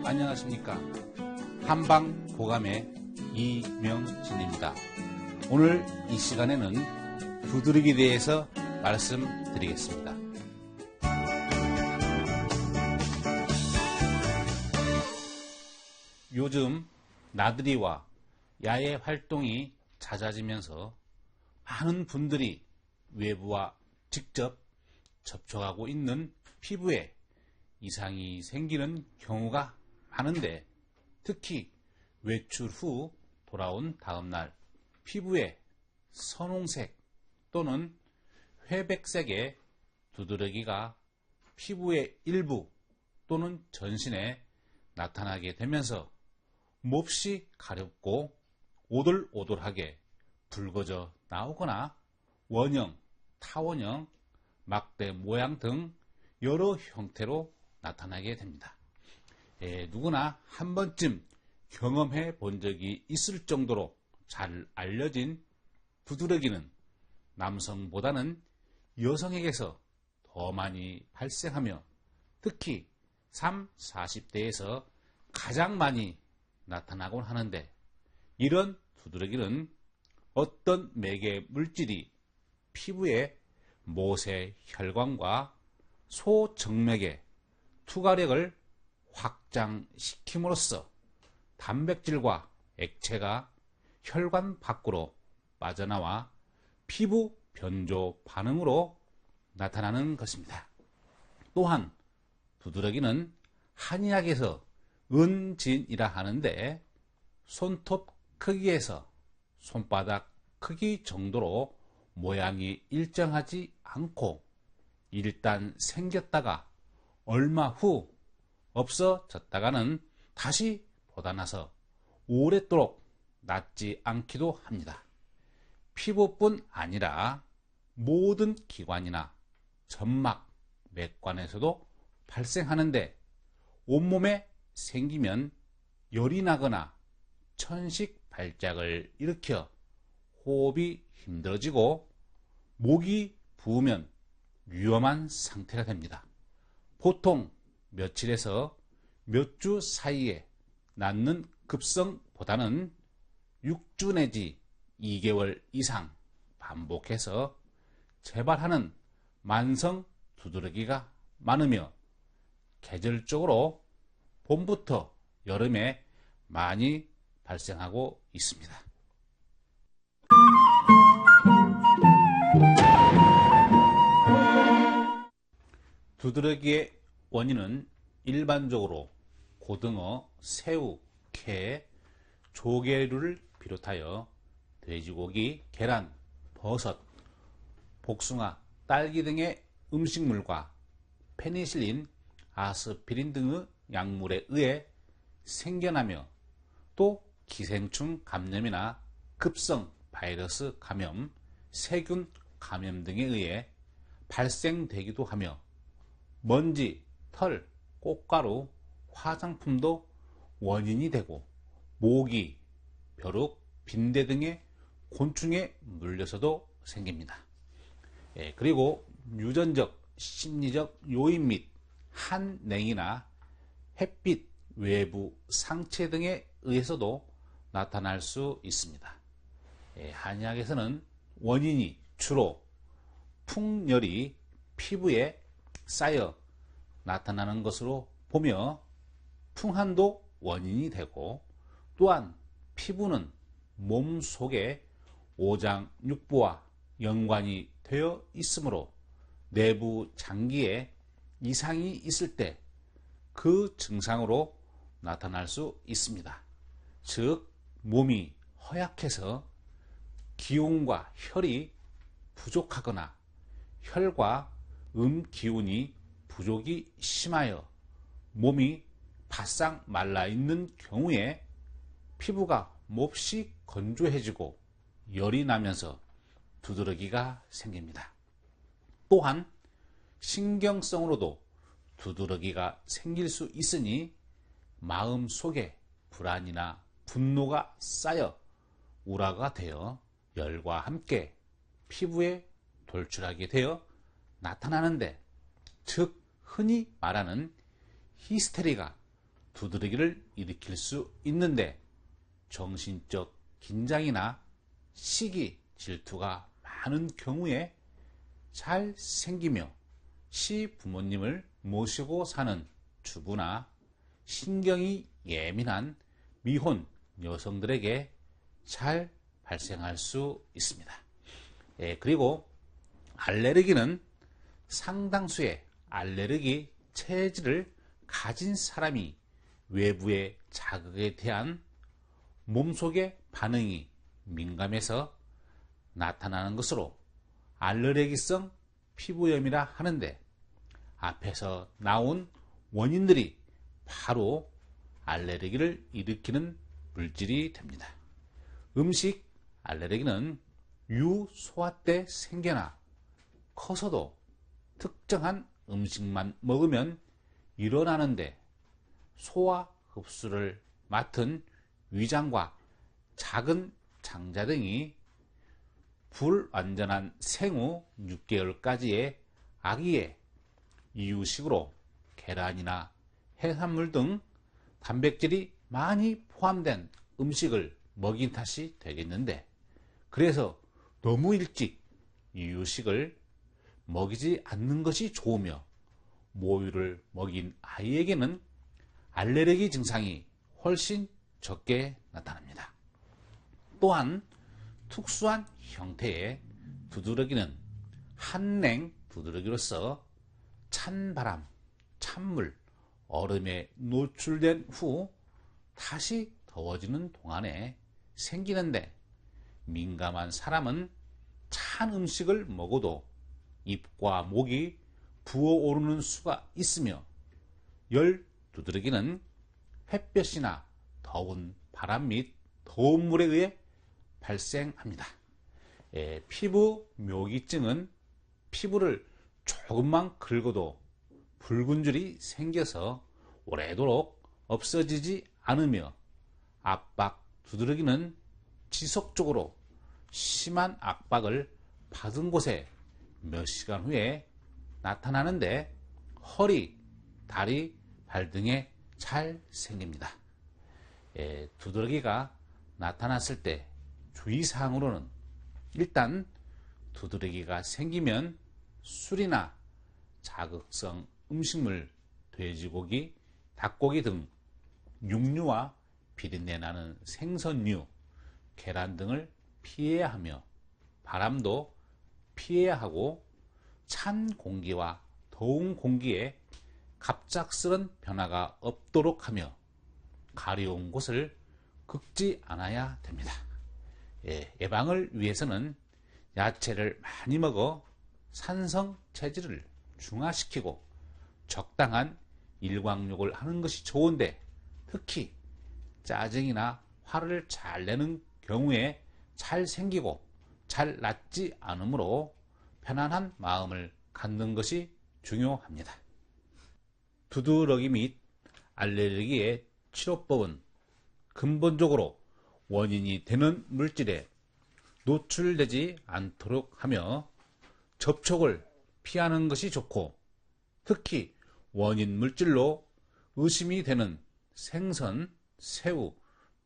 안녕하십니까. 한방보감의 이명진입니다. 오늘 이 시간에는 두드러기에 대해서 말씀드리겠습니다. 요즘 나들이와 야외 활동이 잦아지면서 많은 분들이 외부와 직접 접촉하고 있는 피부에 이상이 생기는 경우가 많은데, 특히 외출 후 돌아온 다음날 피부에 선홍색 또는 회백색의 두드러기가 피부의 일부 또는 전신에 나타나게 되면서 몹시 가렵고 오돌오돌하게 붉어져 나오거나 원형, 타원형, 막대 모양 등 여러 형태로 나타나게 됩니다. 누구나 한 번쯤 경험해 본 적이 있을 정도로 잘 알려진 두드러기는 남성보다는 여성에게서 더 많이 발생하며 특히 30, 40대에서 가장 많이 나타나곤 하는데, 이런 두드러기는 어떤 매개 물질이 피부의 모세 혈관과 소정맥의 투과력을 확장시킴으로써 단백질과 액체가 혈관 밖으로 빠져나와 피부 변조 반응으로 나타나는 것입니다. 또한 두드러기는 한의학에서 은진이라 하는데, 손톱 크기에서 손바닥 크기 정도로 모양이 일정하지 않고 일단 생겼다가 얼마 후 없어졌다가는 다시 돋아나서 오랫도록 낫지 않기도 합니다. 피부뿐 아니라 모든 기관이나 점막, 맥관에서도 발생하는데, 온몸에 생기면 열이 나거나 천식 발작을 일으켜 호흡이 힘들어지고 목이 부으면 위험한 상태가 됩니다. 보통 며칠에서 몇 주 사이에 낫는 급성보다는 6주 내지 2개월 이상 반복해서 재발하는 만성 두드러기가 많으며 계절적으로 봄부터 여름에 많이 발생하고 있습니다. 두드러기의 원인은 일반적으로 고등어, 새우, 게, 조개류를 비롯하여 돼지고기, 계란, 버섯, 복숭아, 딸기 등의 음식물과 페니실린, 아스피린 등의 약물에 의해 생겨나며, 또 기생충 감염이나 급성 바이러스 감염, 세균 감염 등에 의해 발생되기도 하며, 먼지, 털, 꽃가루, 화장품도 원인이 되고, 모기, 벼룩, 빈대 등의 곤충에 물려서도 생깁니다. 그리고 유전적, 심리적 요인 및 한냉이나 햇빛, 외부 상체 등에 의해서도 나타날 수 있습니다. 한의학에서는 원인이 주로 풍열이 피부에 쌓여 나타나는 것으로 보며, 풍한도 원인이 되고, 또한 피부는 몸 속에 오장육부와 연관이 되어 있으므로 내부 장기에 이상이 있을 때 그 증상으로 나타날 수 있습니다. 즉, 몸이 허약해서 기운과 혈이 부족하거나 혈과 기운이 부족이 심하여 몸이 바싹 말라있는 경우에 피부가 몹시 건조해지고 열이 나면서 두드러기가 생깁니다. 또한 신경성으로도 두드러기가 생길 수 있으니 마음속에 불안이나 분노가 쌓여 우라가 되어 열과 함께 피부에 돌출하게 되어 나타나는데, 즉 흔히 말하는 히스테리가 두드러기를 일으킬 수 있는데 정신적 긴장이나 시기, 질투가 많은 경우에 잘 생기며 시부모님을 모시고 사는 주부나 신경이 예민한 미혼 여성들에게 잘 발생할 수 있습니다. 그리고 알레르기는 상당수의 알레르기 체질을 가진 사람이 외부의 자극에 대한 몸속의 반응이 민감해서 나타나는 것으로 알레르기성 피부염이라 하는데, 앞에서 나온 원인들이 바로 알레르기를 일으키는 물질이 됩니다. 음식 알레르기는 유소화 때 생겨나 커서도 특정한 음식만 먹으면 일어나는데, 소화 흡수를 맡은 위장과 작은 장자 등이 불완전한 생후 6개월까지의 아기의 이유식으로 계란이나 해산물 등 단백질이 많이 포함된 음식을 먹인 탓이 되겠는데, 그래서 너무 일찍 이유식을 먹이지 않는 것이 좋으며, 모유를 먹인 아이에게는 알레르기 증상이 훨씬 적게 나타납니다. 또한 특수한 형태의 두드러기는 한냉 두드러기로서 찬바람, 찬물, 얼음에 노출된 후 다시 더워지는 동안에 생기는데, 민감한 사람은 찬 음식을 먹어도 입과 목이 부어오르는 수가 있으며, 열 두드러기는 햇볕이나 더운 바람 및 더운 물에 의해 발생합니다. 피부 묘기증은 피부를 조금만 긁어도 붉은 줄이 생겨서 오래도록 없어지지 않으며, 압박 두드러기는 지속적으로 심한 압박을 받은 곳에 몇 시간 후에 나타나는데, 허리, 다리, 발 등에 잘 생깁니다. 두드러기가 나타났을 때 주의사항으로는, 일단 두드러기가 생기면 술이나 자극성 음식물, 돼지고기, 닭고기 등 육류와 비린내 나는 생선류, 계란 등을 피해야 하며, 바람도 피해야 하고, 찬 공기와 더운 공기에 갑작스런 변화가 없도록 하며, 가려운 곳을 긁지 않아야 됩니다. 예방을 위해서는 야채를 많이 먹어 산성 체질을 중화시키고 적당한 일광욕을 하는 것이 좋은데, 특히 짜증이나 화를 잘 내는 경우에 잘 생기고 잘 낫지 않으므로 편안한 마음을 갖는 것이 중요합니다. 두드러기 및 알레르기의 치료법은 근본적으로 원인이 되는 물질에 노출되지 않도록 하며 접촉을 피하는 것이 좋고, 특히 원인 물질로 의심이 되는 생선, 새우,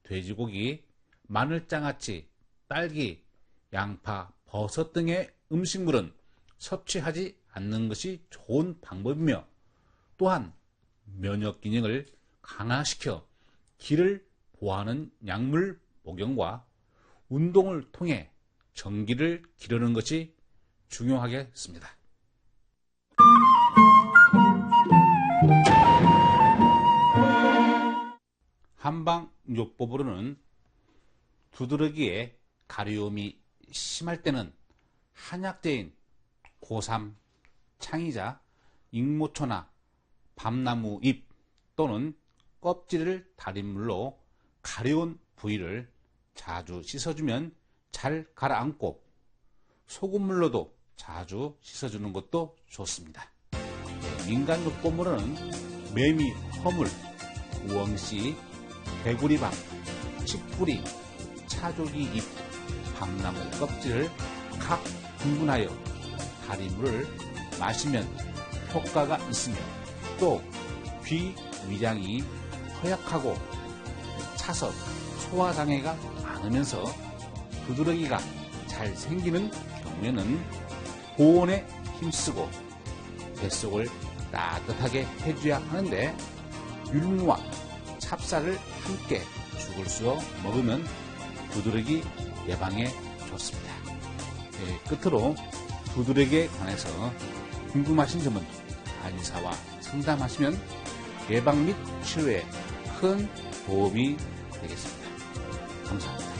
돼지고기, 마늘장아찌, 딸기, 양파, 버섯 등의 음식물은 섭취하지 않는 것이 좋은 방법이며, 또한 면역 기능을 강화시켜 기를 보호하는 약물 복용과 운동을 통해 전기를 기르는 것이 중요하겠습니다. 한방요법으로는 두드러기에 가려움이 심할 때는 한약재인 고삼, 창이자, 익모초나 밤나무 잎 또는 껍질을 달인 물로 가려운 부위를 자주 씻어주면 잘 가라앉고, 소금물로도 자주 씻어주는 것도 좋습니다. 민간요법으로는 매미, 허물, 우엉씨, 개구리밥, 칡뿌리, 차조기 잎, 밤나무 껍질을 각 분분하여 달인 물을 마시면 효과가 있으며, 또 귀 위장이 허약하고 차서 소화장애가 많으면서 두드러기가 잘 생기는 경우에는 보온에 힘쓰고 뱃속을 따뜻하게 해줘야 하는데 율무와 찹쌀을 함께 죽을 쑤어 먹으면 두드러기 예방에 좋습니다. 끝으로 두드러기에 관해서 궁금하신 점은 한의사와 상담하시면 예방 및 치료에 큰 도움이 되겠습니다. 감사합니다.